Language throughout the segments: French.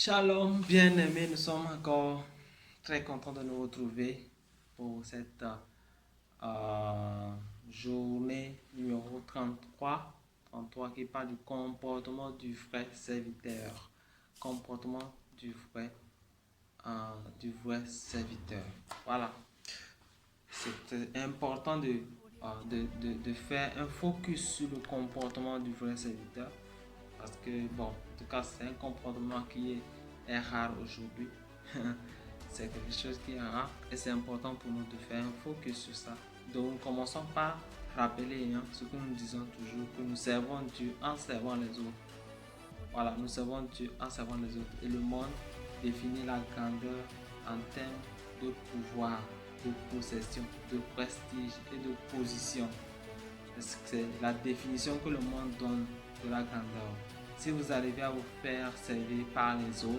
Shalom, bien-aimés, nous sommes encore très contents de nous retrouver pour cette journée numéro 33 qui parle du comportement du vrai serviteur. Comportement du vrai serviteur. Voilà, c'est important de faire un focus sur le comportement du vrai serviteur. Parce que, bon, en tout cas, c'est un comportement qui est rare aujourd'hui. C'est quelque chose qui est rare et c'est important pour nous de faire un focus sur ça. Donc, commençons par rappeler ce que nous disons toujours, que nous servons Dieu en servant les autres. Voilà, nous servons Dieu en servant les autres. Et le monde définit la grandeur en termes de pouvoir, de possession, de prestige et de position. C'est la définition que le monde donne de la grandeur. Si vous arrivez à vous faire servir par les autres,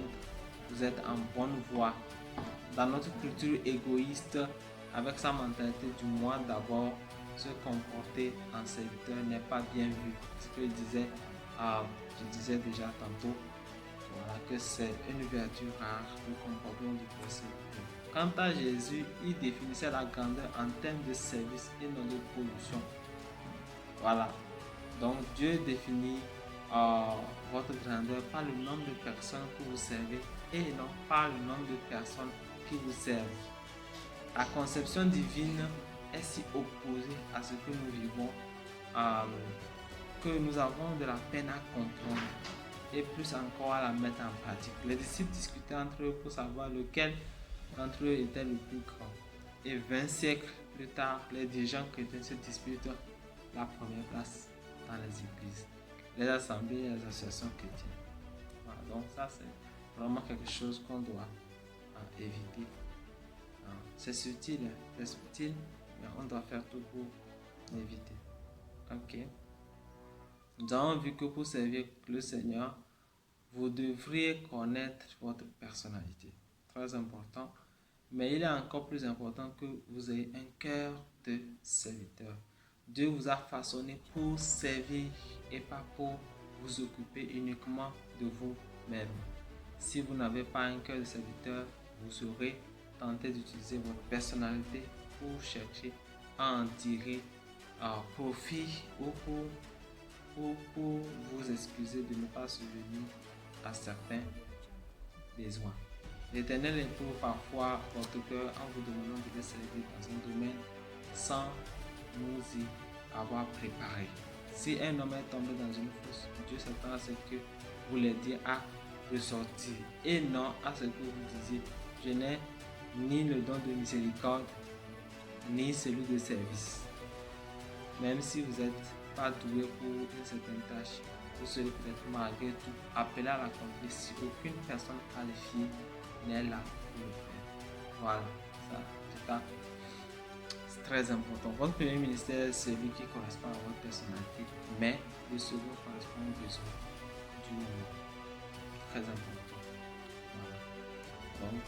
vous êtes en bonne voie. Dans notre culture égoïste, avec sa mentalité du moi d'abord, se comporter en serviteur n'est pas bien vu. Ce que je disais déjà tantôt, voilà, que c'est une vertu rare, le comportement du serviteur. Quant à Jésus, il définissait la grandeur en termes de service et non de production. Voilà. Donc Dieu définit votre grandeur par le nombre de personnes que vous servez et non par le nombre de personnes qui vous servent. La conception divine est si opposée à ce que nous vivons que nous avons de la peine à comprendre et plus encore à la mettre en pratique. Les disciples discutaient entre eux pour savoir lequel d'entre eux était le plus grand. Et 20 siècles plus tard, les dirigeants chrétiens se disputent la première place dans les églises, les assemblées et les associations chrétiennes. Voilà, donc ça c'est vraiment quelque chose qu'on doit éviter. C'est subtil, mais on doit faire tout pour l'éviter. Ok. Nous avons vu que pour servir le Seigneur, vous devriez connaître votre personnalité. Très important. Mais il est encore plus important que vous ayez un cœur de serviteur. Dieu vous a façonné pour servir et pas pour vous occuper uniquement de vous-même. Si vous n'avez pas un cœur de serviteur, vous serez tenté d'utiliser votre personnalité pour chercher à en tirer profit ou pour vous excuser de ne pas subvenir à certains besoins. L'Éternel éprouve parfois votre cœur en vous demandant de le servir dans un domaine sans nous y avoir préparé. Si un homme est tombé dans une fosse, Dieu s'attend à ce que vous l'aidiez à ressortir et non à ce que vous disiez: je n'ai ni le don de miséricorde ni celui de service. Même si vous n'êtes pas doué pour une certaine tâche, vous serez peut-être malgré tout appelé à l'accomplir si aucune personne qualifiée n'est là pour le faire. Voilà, ça, en tout cas, c'est très important. Votre premier ministère, c'est celui qui correspond à votre personnalité, mais le second correspond aux besoins du moment. Très important. Voilà. Donc,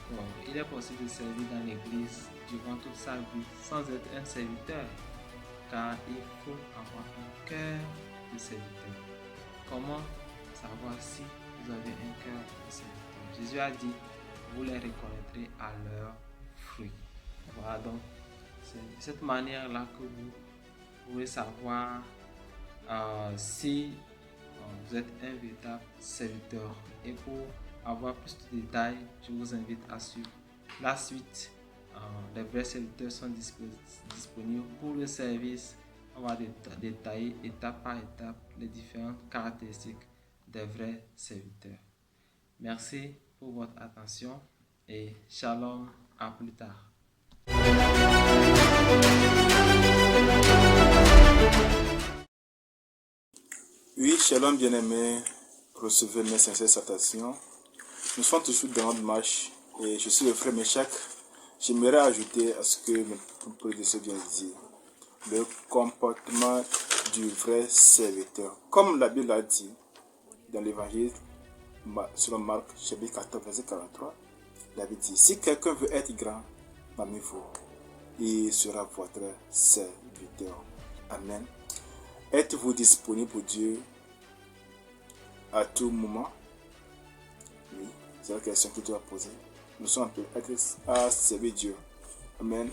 il est possible de servir dans l'église durant toute sa vie sans être un serviteur, car il faut avoir un cœur de serviteur. Comment savoir si vous avez un cœur de serviteur? Jésus a dit: vous les reconnaîtrez à leurs fruits. Voilà, donc c'est de cette manière-là que vous pouvez savoir si vous êtes un véritable serviteur. Et pour avoir plus de détails, je vous invite à suivre la suite. Les vrais serviteurs sont disponibles pour le service. On va détailler étape par étape les différentes caractéristiques des vrais serviteurs. Merci pour votre attention et shalom, à plus tard. Oui, shalom bien-aimés, recevez mes sincères salutations. Nous sommes toujours dans notre marche et je suis le frère Meshach. J'aimerais ajouter à ce que mon prédécesseur vient de dire, le comportement du vrai serviteur. Comme la Bible a dit dans l'évangile selon Marc, chapitre 14, verset 43, la Bible dit: si quelqu'un veut être grand parmi vous, il sera votre serviteur. Amen. Êtes-vous disponible pour Dieu à tout moment? Oui. C'est la question que tu dois poser. Nous sommes appelés à servir Dieu. Amen.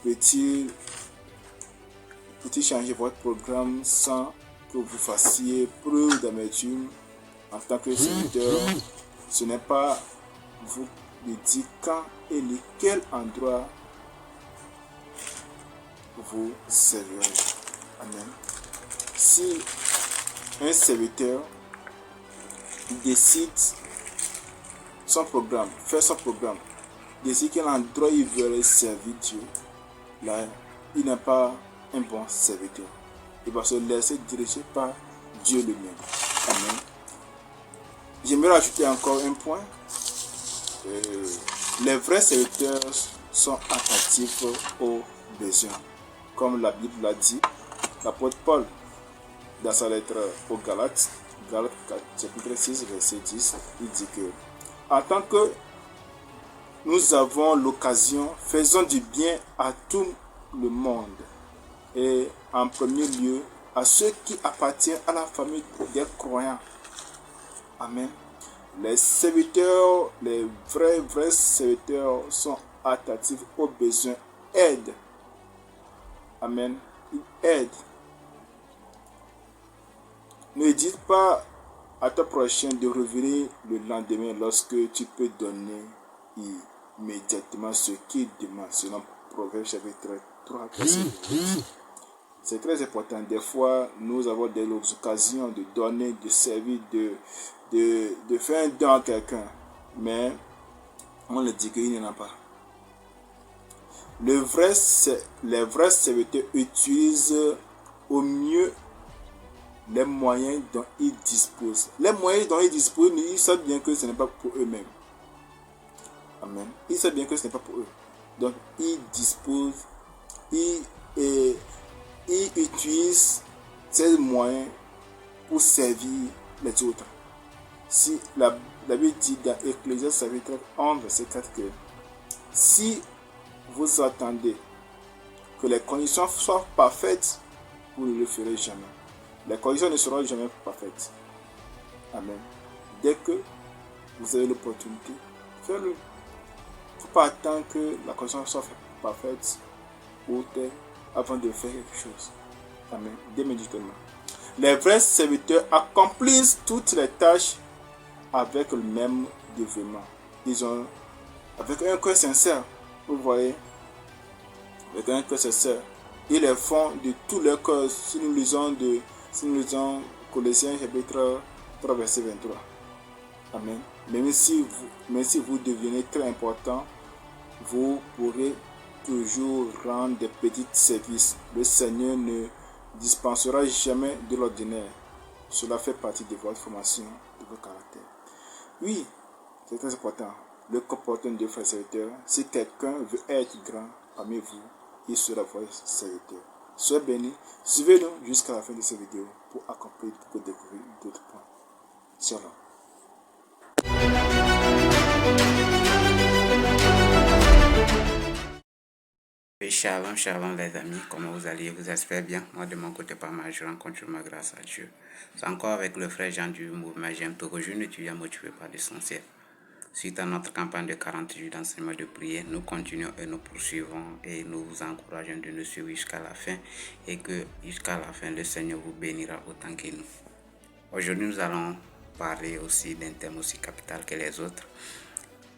Peut-il changer votre programme sans que vous fassiez preuve d'amertume en tant que serviteur? Ce n'est pas vous qui dites quand et ni quel endroit vous servirez. Amen. Si un serviteur décide son programme, décide quel endroit il veut servir Dieu, là, il n'est pas un bon serviteur. Il va se laisser diriger par Dieu lui-même. Amen. J'aimerais ajouter encore un point. Les vrais serviteurs sont attentifs aux besoins. Comme la Bible l'a dit, l'apôtre Paul, dans sa lettre aux Galates, chapitre 6, verset 10, il dit que en tant que nous avons l'occasion, faisons du bien à tout le monde et en premier lieu à ceux qui appartiennent à la famille des croyants. Amen. Les serviteurs, les vrais serviteurs sont attentifs aux besoins, aident. Amen. Ils aident. Ne dites pas à ton prochain de revenir le lendemain lorsque tu peux donner immédiatement ce qu'il demande, selon Proverbe chapitre 3, verset 8. C'est très important. Des fois, nous avons des occasions de donner, de servir, de faire un don à quelqu'un, mais on le dit qu'il n'y en a pas. Les vrais serviteurs utilisent au mieux les moyens dont ils disposent. Les moyens dont ils disposent, ils savent bien que ce n'est pas pour eux-mêmes. Amen. Ils savent bien que ce n'est pas pour eux. Donc, ils disposent, ils utilisent ces moyens pour servir les autres. Si la Bible dit dans Ecclésiaste chapitre 11, verset 4 que si vous attendez que les conditions soient parfaites, vous ne le ferez jamais. Les conditions ne seront jamais parfaites. Amen. Dès que vous avez l'opportunité, faites-le. Il ne faut pas attendre que la condition soit parfaite ou telle avant de faire quelque chose. Amen. Immédiatement. Les vrais serviteurs accomplissent toutes les tâches avec le même dévouement. Ils ont, avec un cœur sincère, vous voyez, avec un cœur sincère, ils les font de tout leur cœur. Si nous lisons Colossiens chapitre 3, verset 23. Amen. Même si vous devenez très important, vous pourrez toujours rendre des petits services. Le Seigneur ne dispensera jamais de l'ordinaire. Cela fait partie de votre formation, de votre caractère. Oui, c'est très important. Le comportement de frère serviteur. Si quelqu'un veut être grand parmi vous, il sera votre serviteur. Soyez bénis. Suivez-nous jusqu'à la fin de cette vidéo pour accomplir, pour découvrir d'autres points. Shalom. Shalom les amis, comment vous allez? Vous espérez bien? Moi de mon côté, par ma je rencontre ma grâce à Dieu. C'est encore avec le frère Jean du mouvement J'aime Togo, jeune étudiant motivé par l'essentiel. Suite à notre campagne de 40 jours d'enseignement de prière, nous continuons et nous poursuivons et nous vous encourageons de nous suivre jusqu'à la fin et que jusqu'à la fin le Seigneur vous bénira autant que nous. Aujourd'hui nous allons parler aussi d'un thème aussi capital que les autres.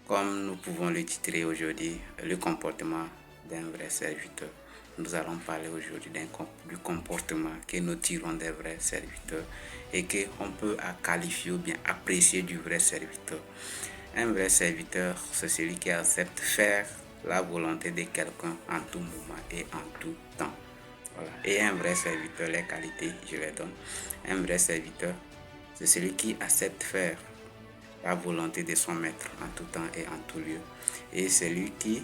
Comme nous pouvons le titrer aujourd'hui, le comportement d'un vrai serviteur. Nous allons parler aujourd'hui du comportement que nous tirons des vrais serviteurs et qu'on peut qualifier ou bien apprécier du vrai serviteur. Un vrai serviteur, c'est celui qui accepte faire la volonté de quelqu'un en tout moment et en tout temps. Voilà. Et un vrai serviteur, les qualités, je les donne. Un vrai serviteur, c'est celui qui accepte faire la volonté de son maître en tout temps et en tout lieu. Et celui qui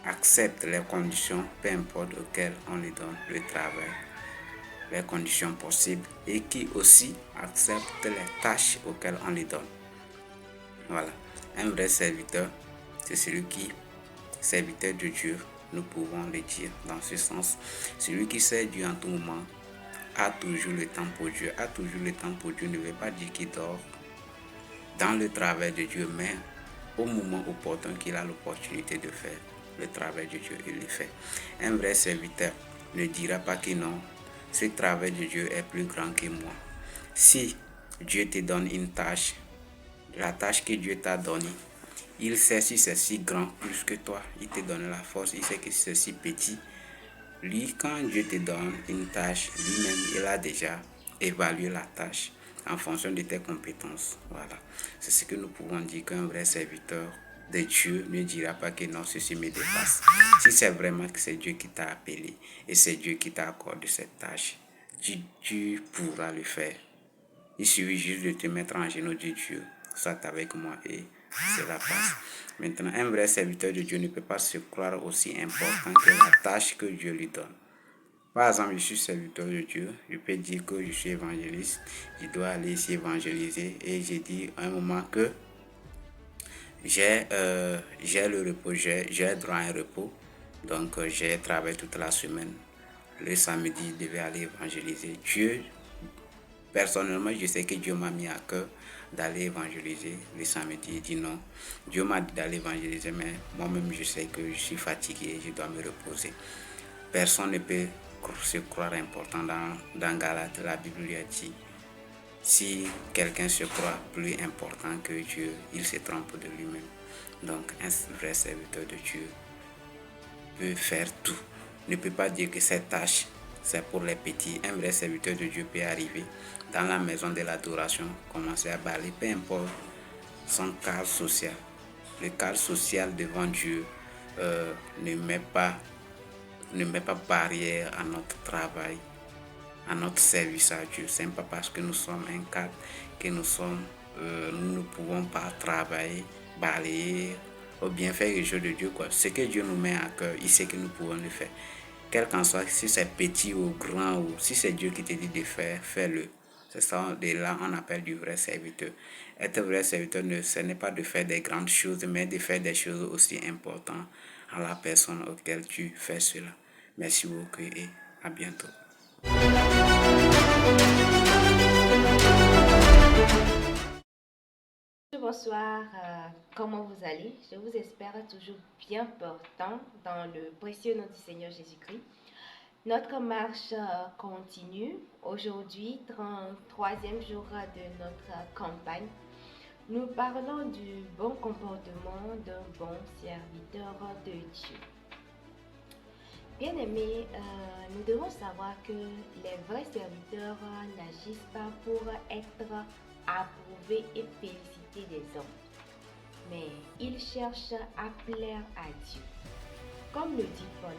accepte les conditions, peu importe auxquelles on lui donne le travail, les conditions possibles, et qui aussi accepte les tâches auxquelles on lui donne. Voilà. Un vrai serviteur, c'est celui qui, serviteur de Dieu, nous pouvons le dire dans ce sens, celui qui sert Dieu en tout moment, a toujours le temps pour Dieu. A toujours le temps pour Dieu ne veut pas dire qu'il dort dans le travail de Dieu, mais au moment opportun qu'il a l'opportunité de faire le travail de Dieu, il le fait. Un vrai serviteur ne dira pas que non, ce travail de Dieu est plus grand que moi. Si Dieu te donne une tâche, la tâche que Dieu t'a donnée, il sait si c'est si grand plus que toi, il te donne la force, il sait que si c'est si petit. Lui, quand Dieu te donne une tâche, lui-même, il a déjà évalué la tâche en fonction de tes compétences. Voilà. C'est ce que nous pouvons dire qu'un vrai serviteur de Dieu ne dira pas que non, ceci me dépasse. Si c'est vraiment que c'est Dieu qui t'a appelé et c'est Dieu qui t'a accordé cette tâche, tu pourras le faire. Il suffit juste de te mettre en genoux de Dieu, soit avec moi et cela passe. Maintenant, un vrai serviteur de Dieu ne peut pas se croire aussi important que la tâche que Dieu lui donne. Par exemple, je suis serviteur de Dieu, je peux dire que je suis évangéliste, je dois aller ici évangéliser et j'ai dit à un moment que j'ai le repos, j'ai droit à un repos, donc j'ai travaillé toute la semaine. Le samedi, je devais aller évangéliser. Personnellement, je sais que Dieu m'a mis à cœur d'aller évangéliser le samedi. Il dit non. Dieu m'a dit d'aller évangéliser, mais moi-même, je sais que je suis fatigué et je dois me reposer. Personne ne peut se croire important dans Galate. La Bible lui a dit, si quelqu'un se croit plus important que Dieu, il se trompe de lui-même. Donc, un vrai serviteur de Dieu peut faire tout. Ne peut pas dire que cette tâche, c'est pour les petits. Un vrai serviteur de Dieu peut arriver dans la maison de l'adoration, commencer à parler, peu importe son cadre social. Le cadre social devant Dieu ne met pas barrière à notre travail, à notre service à Dieu. Ce n'est pas parce que nous sommes un cadre que nous ne pouvons pas travailler, balayer ou bien faire les choses de Dieu. Ce que Dieu nous met à cœur, il sait que nous pouvons le faire. Quel qu'en soit, si c'est petit ou grand, ou si c'est Dieu qui te dit de faire, fais-le. C'est ça, de là, on appelle du vrai serviteur. Être vrai serviteur, ce n'est pas de faire des grandes choses, mais de faire des choses aussi importantes à la personne auquel tu fais cela. Merci beaucoup et à bientôt. Bonsoir, comment vous allez? Je vous espère toujours bien portant dans le précieux nom du Seigneur Jésus-Christ. Notre marche continue. Aujourd'hui, 33e jour de notre campagne. Nous parlons du bon comportement d'un bon serviteur de Dieu. Bien-aimés, nous devons savoir que les vrais serviteurs n'agissent pas pour être approuvés et félicités des hommes, mais ils cherchent à plaire à Dieu. Comme le dit Paul,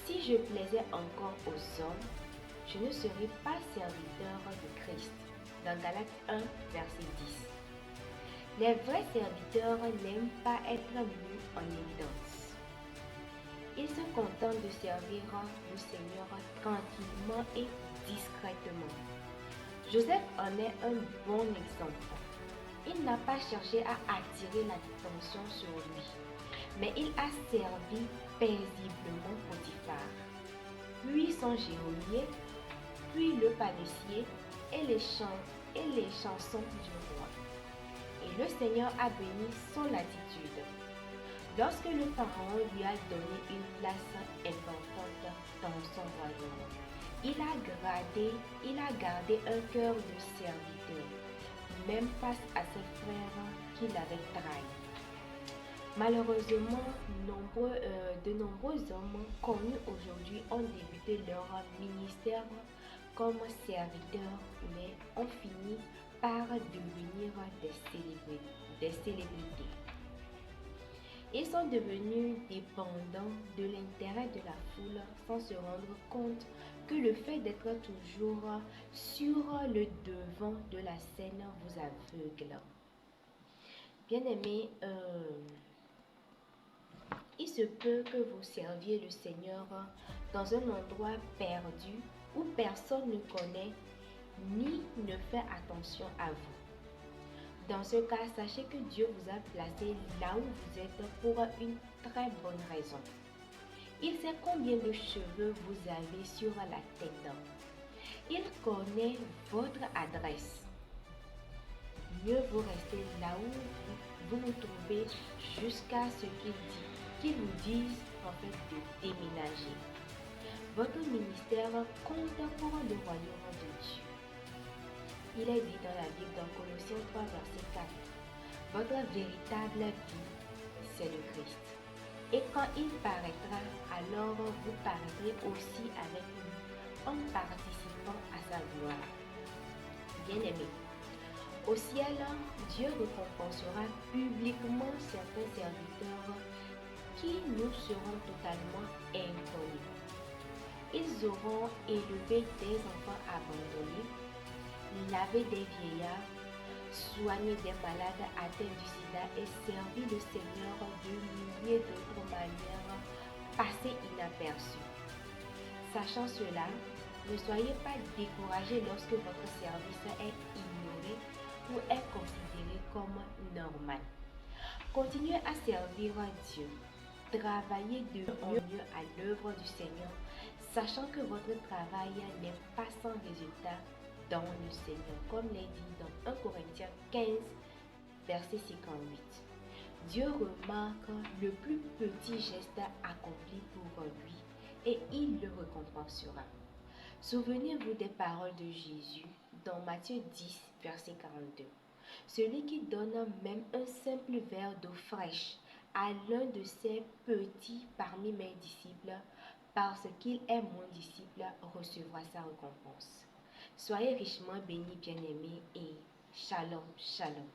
si je plaisais encore aux hommes, je ne serais pas serviteur de Christ. Dans Galates 1, verset 10. Les vrais serviteurs n'aiment pas être mis en évidence. Ils se contentent de servir le Seigneur tranquillement et discrètement. Joseph en est un bon exemple. Il n'a pas cherché à attirer l'attention sur lui, mais il a servi paisiblement Potiphar, puis son geôlier, puis le pâtissier et les chansons du roi. Et le Seigneur a béni son attitude. Lorsque le pharaon lui a donné une place importante dans son royaume, il a gardé un cœur de serviteur, même face à ses frères qu'il avait trahis. Malheureusement, de nombreux hommes connus aujourd'hui ont débuté leur ministère comme serviteurs, mais ont fini par devenir des célébrités. Ils sont devenus dépendants de l'intérêt de la foule sans se rendre compte que le fait d'être toujours sur le devant de la scène vous aveugle. Bien-aimés, il se peut que vous serviez le Seigneur dans un endroit perdu où personne ne connaît ni ne fait attention à vous. Dans ce cas, sachez que Dieu vous a placé là où vous êtes pour une très bonne raison. Il sait combien de cheveux vous avez sur la tête. Il connaît votre adresse. mieux vaut rester là où vous vous trouvez jusqu'à ce qu'ils vous disent en fait de déménager. Votre ministère compte pour le royaume de Dieu. Il est dit dans la Bible dans Colossiens 3 verset 4. Votre véritable vie, c'est le Christ. Et quand il paraîtra, alors vous paraîtrez aussi avec lui en participant à sa gloire. Bien-aimés, au ciel, Dieu récompensera publiquement certains serviteurs qui nous seront totalement inconnus. Ils auront élevé des enfants abandonnés, lavé des vieillards, soigné des malades atteints du sida et servi le Seigneur de milliers d'autres manières passées inaperçues. Sachant cela, ne soyez pas découragés lorsque votre service est ignoré ou est considéré comme normal. Continuez à servir Dieu. Travaillez de mieux en mieux à l'œuvre du Seigneur, sachant que votre travail n'est pas sans résultat dans le Seigneur, comme l'est dit dans 1 Corinthiens 15, verset 58. Dieu remarque le plus petit geste accompli pour lui et il le récompensera. Souvenez-vous des paroles de Jésus dans Matthieu 10, verset 42. Celui qui donne même un simple verre d'eau fraîche à l'un de ces petits parmi mes disciples, parce qu'il est mon disciple, recevra sa récompense. Soyez richement bénis, bien-aimés, et shalom, shalom.